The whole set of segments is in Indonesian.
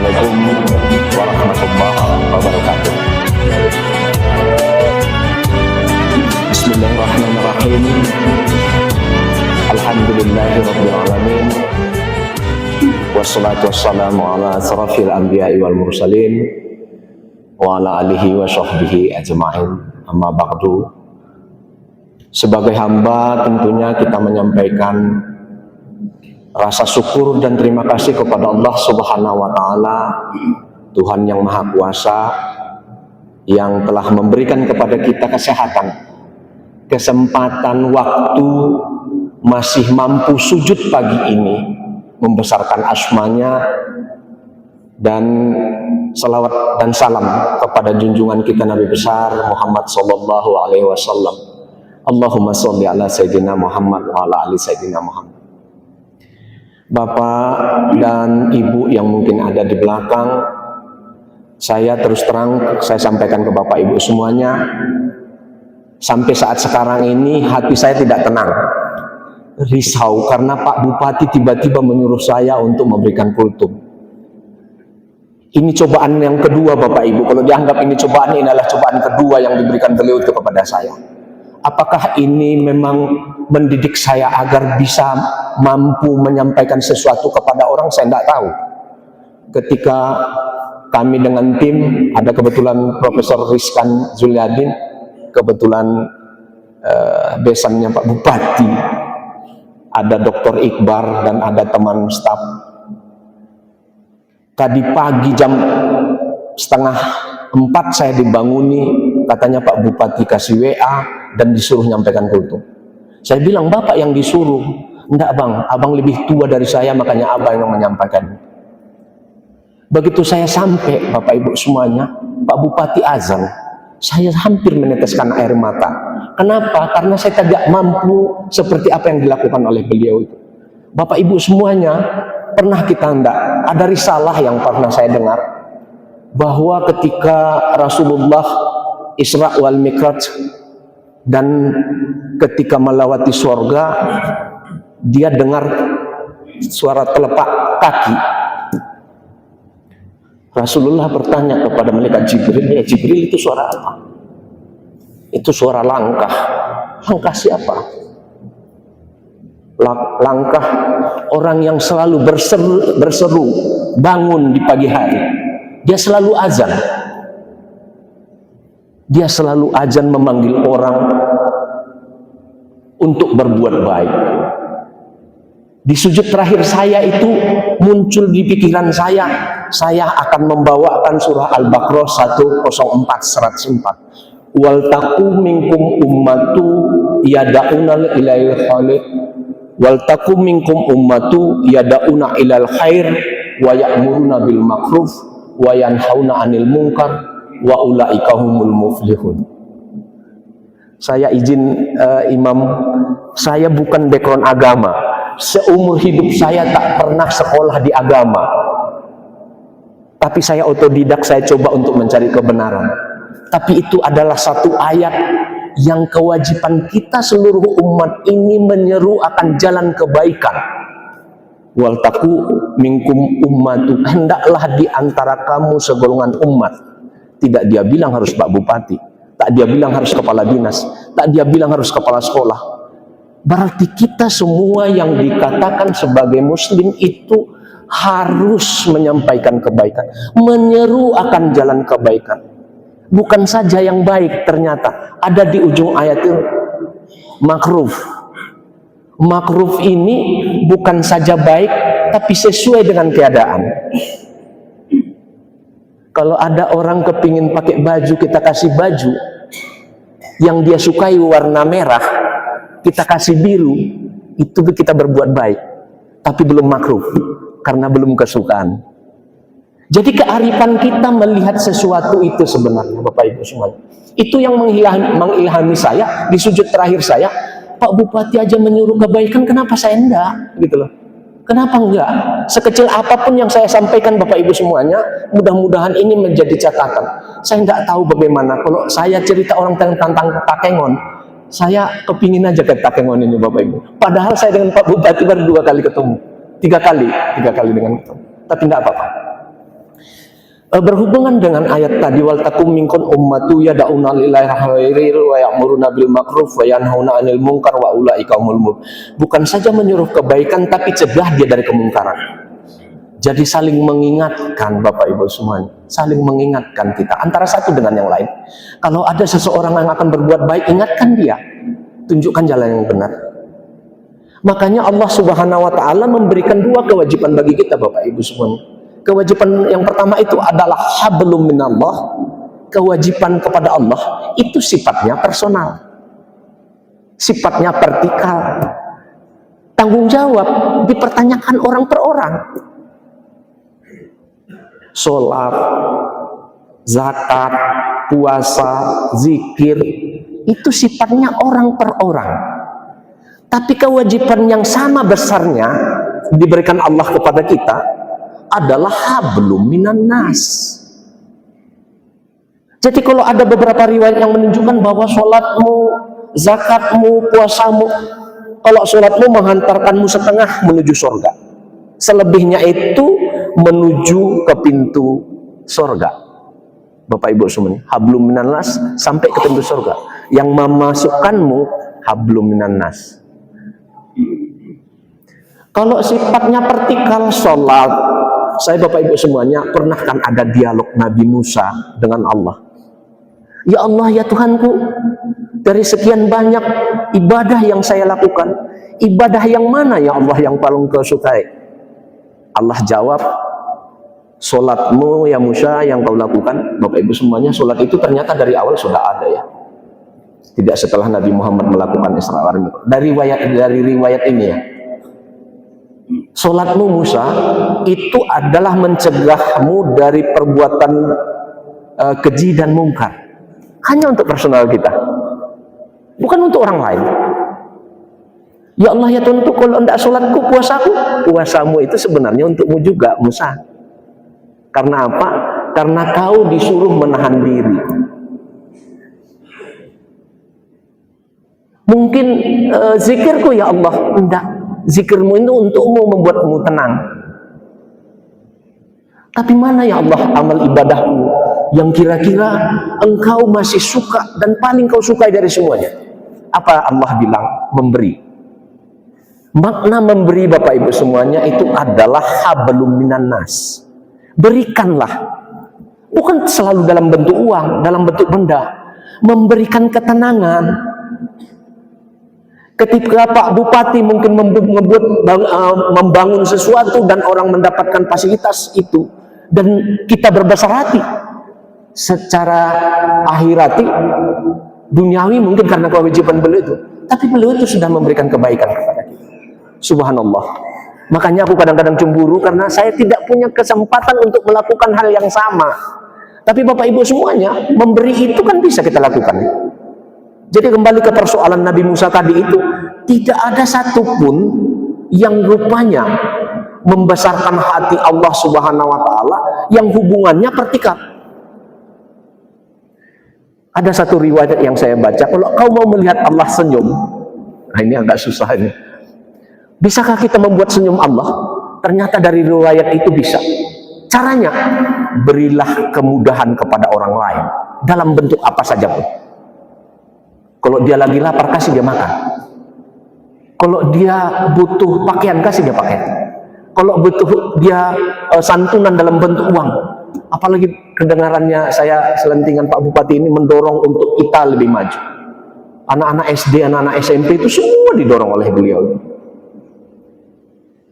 Assalamualaikum warahmatullahi wabarakatuh. Bismillahirrahmanirrahim. Alhamdulillahirabbil alamin. Wassalatu wassalamu ala asrafil anbiya'i wal mursalin wa ala alihi wa sahbihi ajma'in. Amma ba'du. Sebagai hamba tentunya kita menyampaikan rasa syukur dan terima kasih kepada Allah Subhanahu wa Ta'ala, Tuhan yang Maha Kuasa, yang telah memberikan kepada kita kesehatan, kesempatan, waktu, masih mampu sujud pagi ini, membesarkan asmanya, dan salawat dan salam kepada junjungan kita Nabi besar Muhammad Sallallahu Alaihi Wasallam. Allahumma sholli ala Sayyidina Muhammad wa ala ali Sayyidina Muhammad. Bapak dan Ibu yang mungkin ada di belakang, saya terus terang saya sampaikan ke Bapak Ibu semuanya, sampai saat sekarang ini hati saya tidak tenang, risau karena Pak Bupati tiba-tiba menyuruh saya untuk memberikan kultum. Ini cobaan yang kedua Bapak Ibu. Kalau dianggap ini cobaan, ini adalah cobaan kedua yang diberikan beliau itu kepada saya. Apakah ini memang mendidik saya agar bisa mampu menyampaikan sesuatu kepada orang? Saya tidak tahu. Ketika kami dengan tim, ada kebetulan Profesor Rizkan Zuliadin, kebetulan besannya Pak Bupati, ada Dr. Iqbar dan ada teman staf. Tadi pagi jam 3:30 saya dibanguni, katanya Pak Bupati kasih WA dan disuruh nyampaikan kultum. Saya bilang, Bapak yang disuruh. Enggak Bang, Abang lebih tua dari saya, makanya Abang yang menyampaikan. Begitu saya sampai, Bapak Ibu semuanya, Pak Bupati azan, saya hampir meneteskan air mata. Kenapa? Karena saya tidak mampu seperti apa yang dilakukan oleh beliau itu. Bapak Ibu semuanya, pernah kita enggak, ada risalah yang pernah saya dengar, bahwa ketika Rasulullah Isra wal Mi'raj dan ketika melewati surga, dia dengar suara telapak kaki. Rasulullah bertanya kepada malaikat Jibril, ya Jibril, itu suara apa? Itu suara langkah. Langkah siapa? Langkah orang yang selalu berseru bangun di pagi hari. Dia selalu azan. Dia selalu azan memanggil orang untuk berbuat baik. Di sujud terakhir saya itu muncul di pikiran saya akan membawakan surah Al-Baqarah 104. Wal takum minkum ummatu yad'una ilail khair wal takum minkum ummatu yad'una ilal khair wa ya'muruna bil ma'ruf wa yanhauna 'anil munkar wa ulaika humul muflihun. Saya izin Imam, saya bukan background agama. Seumur hidup saya tak pernah sekolah di agama. Tapi saya otodidak, saya coba untuk mencari kebenaran. Tapi itu adalah satu ayat yang kewajiban kita seluruh umat ini menyeru akan jalan kebaikan. Wal taku minkum ummatu, hendaklah di antara kamu segolongan umat. Tidak dia bilang harus Pak Bupati, tak dia bilang harus kepala dinas, tak dia bilang harus kepala sekolah. Berarti kita semua yang dikatakan sebagai muslim itu harus menyampaikan kebaikan, menyeru akan jalan kebaikan. Bukan saja yang baik, ternyata ada di ujung ayat itu makruf. Makruf ini bukan saja baik, tapi sesuai dengan keadaan. Kalau ada orang kepingin pakai baju, kita kasih baju yang dia sukai warna merah, kita kasih biru, itu kita berbuat baik, tapi belum makruh karena belum kesukaan. Jadi kearifan kita melihat sesuatu itu sebenarnya Bapak Ibu semuanya, itu yang mengilhami saya di sujud terakhir saya. Pak Bupati aja menyuruh kebaikan, kenapa saya enggak gitu loh? Kenapa enggak? Sekecil apapun yang saya sampaikan Bapak Ibu semuanya, mudah-mudahan ini menjadi catatan. Saya enggak tahu bagaimana kalau saya cerita orang tentang Takengon, saya kepingin aja ke Takengon ini Bapak Ibu. Padahal saya dengan Pak Bupati baru 2 kali ketemu, 3 kali dengan ketemu. Tapi enggak apa-apa. Berhubungan dengan ayat tadi, wal takum minkum ummatu yad'una ilal khairi wa ya'muruna bil ma'ruf wa yanhauna 'anil munkar wa ulaika humul muflihun. Bukan saja menyuruh kebaikan, tapi cegah dia dari kemungkaran. Jadi saling mengingatkan Bapak Ibu semuanya, saling mengingatkan kita antara satu dengan yang lain. Kalau ada seseorang yang akan berbuat baik, ingatkan dia, tunjukkan jalan yang benar. Makanya Allah Subhanahu wa taala memberikan dua kewajiban bagi kita Bapak Ibu semuanya. Kewajiban yang pertama itu adalah hablum minallah, kewajiban kepada Allah itu sifatnya personal, sifatnya vertikal. Tanggung jawab dipertanyakan orang per orang. Sholat, zakat, puasa, zikir itu sifatnya orang per orang. Tapi kewajiban yang sama besarnya diberikan Allah kepada kita adalah hablum minan nas. Jadi kalau ada beberapa riwayat yang menunjukkan bahwa sholatmu, zakatmu, puasamu, kalau sholatmu menghantarkanmu setengah menuju surga, selebihnya itu menuju ke pintu surga. Bapak Ibu semuanya, hablum minan nas sampai ke pintu surga. Yang memasukkanmu hablum minan nas. Kalau sifatnya vertikal sholat, saya Bapak Ibu semuanya pernah kan ada dialog Nabi Musa dengan Allah. Ya Allah, ya Tuhanku, dari sekian banyak ibadah yang saya lakukan, ibadah yang mana ya Allah yang paling kau sukai? Allah jawab, sholatmu ya Musa yang kau lakukan. Bapak Ibu semuanya, sholat itu ternyata dari awal sudah ada ya, tidak setelah Nabi Muhammad melakukan Isra wal Mi'raj. Dari riwayat ini ya, sholatmu Musa itu adalah mencegahmu dari perbuatan keji dan mungkar. Hanya untuk personal kita, bukan untuk orang lain. Ya Allah, ya Tuhan, kalau tidak sholatku, puasamu itu sebenarnya untukmu juga Musa. Karena apa? Karena kau disuruh menahan diri. Mungkin zikirku ya Allah, enggak. Zikirmu itu untukmu, membuatmu tenang. Tapi mana ya Allah amal ibadahmu yang kira-kira engkau masih suka dan paling kau sukai dari semuanya? Apa Allah bilang? Memberi. Makna memberi Bapak Ibu semuanya itu adalah hablum minan nas. Berikanlah. Bukan selalu dalam bentuk uang, dalam bentuk benda. Memberikan ketenangan. Ketika Pak Bupati mungkin membangun sesuatu dan orang mendapatkan fasilitas itu, dan kita berbesar hati secara akhirati, duniawi mungkin karena kewajiban beliau itu, tapi beliau itu sudah memberikan kebaikan kepada kita. Subhanallah. Makanya aku kadang-kadang cemburu karena saya tidak punya kesempatan untuk melakukan hal yang sama. Tapi Bapak Ibu semuanya, memberi itu kan bisa kita lakukan. Jadi kembali ke persoalan Nabi Musa tadi itu, tidak ada satupun yang rupanya membesarkan hati Allah Subhanahu wa taala yang hubungannya vertikal. Ada satu riwayat yang saya baca, kalau kau mau melihat Allah senyum, nah ini agak susah ini. Bisakah kita membuat senyum Allah? Ternyata dari riwayat itu bisa. Caranya, berilah kemudahan kepada orang lain dalam bentuk apa saja pun. Kalau dia lagi lapar, kasih dia makan. Kalau dia butuh pakaian, kasih dia pakaian. Kalau butuh dia santunan dalam bentuk uang. Apalagi kedengarannya saya selentingan Pak Bupati ini mendorong untuk kita lebih maju. Anak-anak SD, anak-anak SMP itu semua didorong oleh beliau.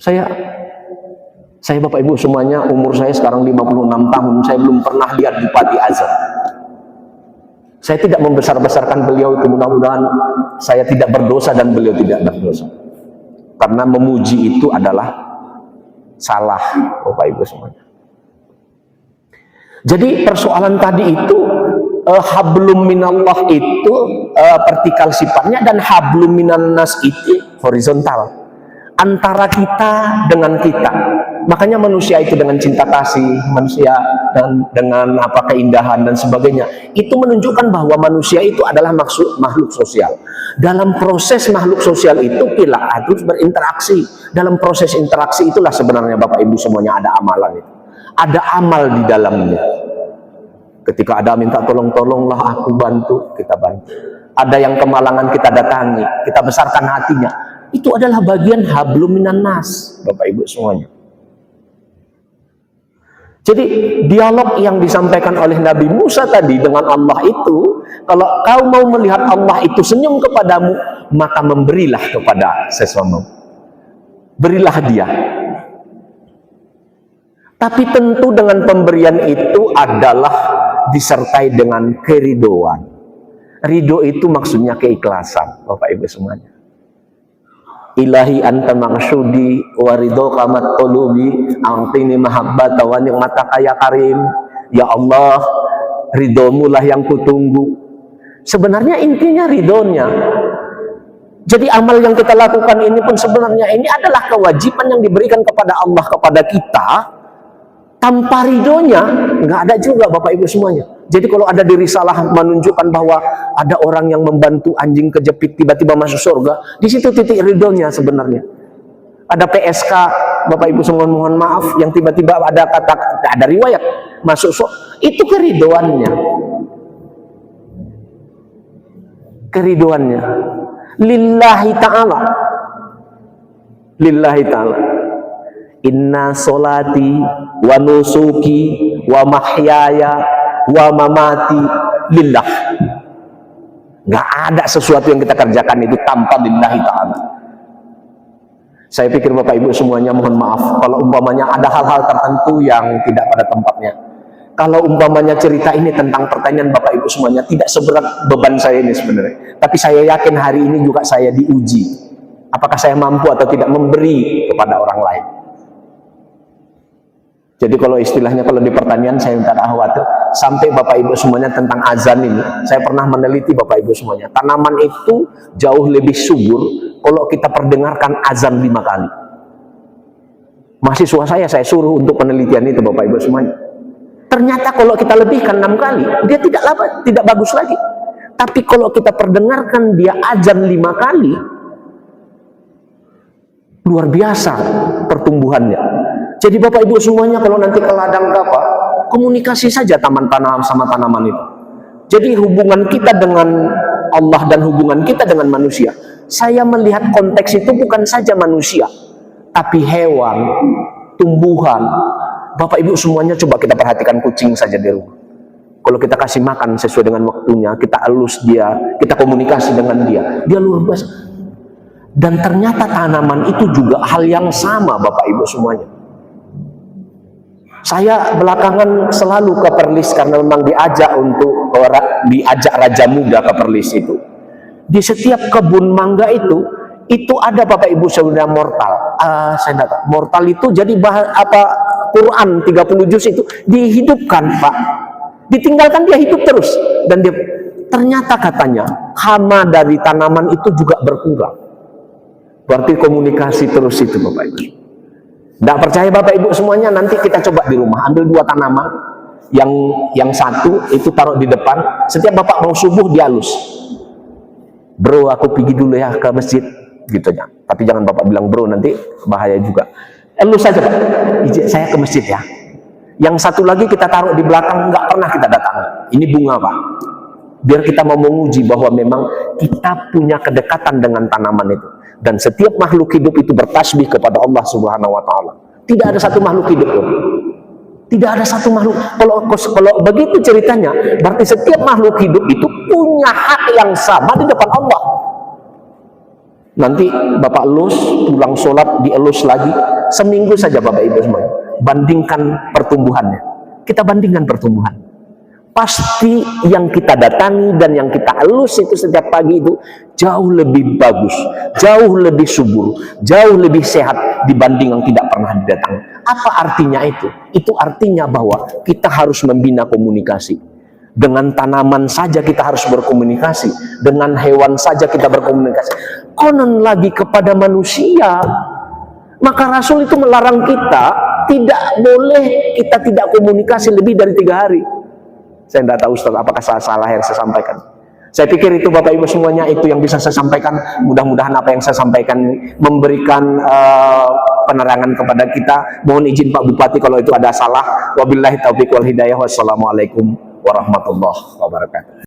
Saya Bapak Ibu semuanya, umur saya sekarang 56 tahun, saya belum pernah lihat Bupati azan. Saya tidak membesar-besarkan beliau itu, mudah-mudahan saya tidak berdosa dan beliau tidak berdosa. Karena memuji itu adalah salah, Bapak Ibu semuanya. Jadi persoalan tadi itu, hablum minallah itu vertikal sifatnya, dan hablum minan nas itu horizontal. Antara kita dengan kita. Makanya manusia itu dengan cinta kasih, manusia dengan apa keindahan dan sebagainya, itu menunjukkan bahwa manusia itu adalah makhluk sosial. Dalam proses makhluk sosial itu kita harus berinteraksi. Dalam proses interaksi itulah sebenarnya Bapak Ibu semuanya ada amalan itu. ada amal di dalamnya. Ketika ada minta tolonglah aku bantu, kita bantu. Ada yang kemalangan kita datangi, kita besarkan hatinya. Itu adalah bagian hablum minan nas, Bapak Ibu semuanya. Jadi dialog yang disampaikan oleh Nabi Musa tadi dengan Allah itu, kalau kau mau melihat Allah itu senyum kepadamu, maka memberilah kepada seseorang. Berilah dia. Tapi tentu dengan pemberian itu adalah disertai dengan keridoan. Ridho itu maksudnya keikhlasan, Bapak Ibu semuanya. Ilahi anta maksudi wa ridho kamat tulubi angtini mahabbata wa ni'mataka ya karim. Ya Allah, ridhomu lah yang kutunggu. Sebenarnya intinya ridhonya. Jadi amal yang kita lakukan ini pun sebenarnya ini adalah kewajiban yang diberikan kepada Allah kepada kita. Tanpa ridhonya nggak ada juga, Bapak Ibu semuanya. Jadi kalau ada di risalah menunjukkan bahwa ada orang yang membantu anjing kejepit tiba-tiba masuk surga, di situ titik ridhonya sebenarnya. Ada PSK, Bapak Ibu semua mohon maaf, yang tiba-tiba ada kata, ada riwayat masuk surga, itu keridoannya. Keridoannya. Lillahi ta'ala. Lillahi ta'ala. Inna solati wa nusuki wa mahyaya wa mamati lillah. Nggak ada sesuatu yang kita kerjakan itu tanpa lillahi ta'ala. Saya pikir Bapak Ibu semuanya mohon maaf kalau umpamanya ada hal-hal tertentu yang tidak pada tempatnya. Kalau umpamanya cerita ini tentang pertanyaan Bapak Ibu semuanya tidak seberat beban saya ini sebenarnya. Tapi saya yakin hari ini juga saya diuji. Apakah saya mampu atau tidak memberi kepada orang lain. Jadi kalau istilahnya kalau di pertanian saya minta khawatir sampai Bapak Ibu semuanya tentang azan ini, saya pernah meneliti Bapak Ibu semuanya. Tanaman itu jauh lebih subur kalau kita perdengarkan azan 5 kali. Mahasiswa saya suruh untuk penelitian itu Bapak Ibu semuanya. Ternyata kalau kita lebihkan 6 kali, dia tidak bagus lagi. Tapi kalau kita perdengarkan dia azan 5 kali, luar biasa pertumbuhannya. Jadi Bapak Ibu semuanya kalau nanti ke ladang gabah, komunikasi saja tanaman sama tanaman itu. Jadi hubungan kita dengan Allah dan hubungan kita dengan manusia. Saya melihat konteks itu bukan saja manusia, tapi hewan, tumbuhan. Bapak Ibu semuanya coba kita perhatikan kucing saja di rumah. Kalau kita kasih makan sesuai dengan waktunya, kita elus dia, kita komunikasi dengan dia luar biasa. Dan ternyata tanaman itu juga hal yang sama Bapak Ibu semuanya. Saya belakangan selalu ke Perlis karena memang diajak Raja Muda ke Perlis itu. Di setiap kebun mangga itu ada Bapak Ibu saudara mortal. Saya tidak tahu. Mortal itu jadi Quran 30 juz itu dihidupkan, Pak. Ditinggalkan dia hidup terus dan dia ternyata katanya hama dari tanaman itu juga berkurang. Berarti komunikasi terus itu Bapak Ibu. Tidak percaya Bapak Ibu semuanya, nanti kita coba di rumah ambil 2 tanaman, yang satu itu taruh di depan. Setiap Bapak mau subuh dihalus. Bro, aku pergi dulu ya ke masjid, gitu ya. Tapi jangan Bapak bilang bro, nanti bahaya juga. Elus saja Pak, izin saya ke masjid ya. Yang satu lagi kita taruh di belakang, nggak pernah kita datang. Ini bunga Pak. Biar kita mau menguji bahwa memang kita punya kedekatan dengan tanaman itu. Dan setiap makhluk hidup itu bertasbih kepada Allah Subhanahu wa Ta'ala. Tidak ada satu makhluk hidup, tidak ada satu makhluk. Kalau begitu ceritanya, berarti setiap makhluk hidup itu punya hak yang sama di depan Allah. Nanti Bapak elus, pulang sholat dielus lagi, seminggu saja Bapak Ibu semuanya. Bandingkan pertumbuhannya. Kita bandingkan pertumbuhan. Pasti yang kita datangi dan yang kita elus itu setiap pagi itu jauh lebih bagus, jauh lebih subur, jauh lebih sehat dibanding yang tidak pernah didatangi. Apa artinya itu? Itu artinya bahwa kita harus membina komunikasi. Dengan tanaman saja kita harus berkomunikasi, dengan hewan saja kita berkomunikasi. Konon lagi kepada manusia. Maka Rasul itu melarang kita tidak boleh kita tidak komunikasi lebih dari 3 hari. Saya tidak tahu Ustaz, apakah salah yang saya sampaikan. Saya pikir itu Bapak Ibu semuanya itu yang bisa saya sampaikan. Mudah-mudahan apa yang saya sampaikan memberikan penerangan kepada kita. Mohon izin Pak Bupati kalau itu ada salah. Wabillahi taufiq wal hidayah. Wassalamualaikum warahmatullahi wabarakatuh.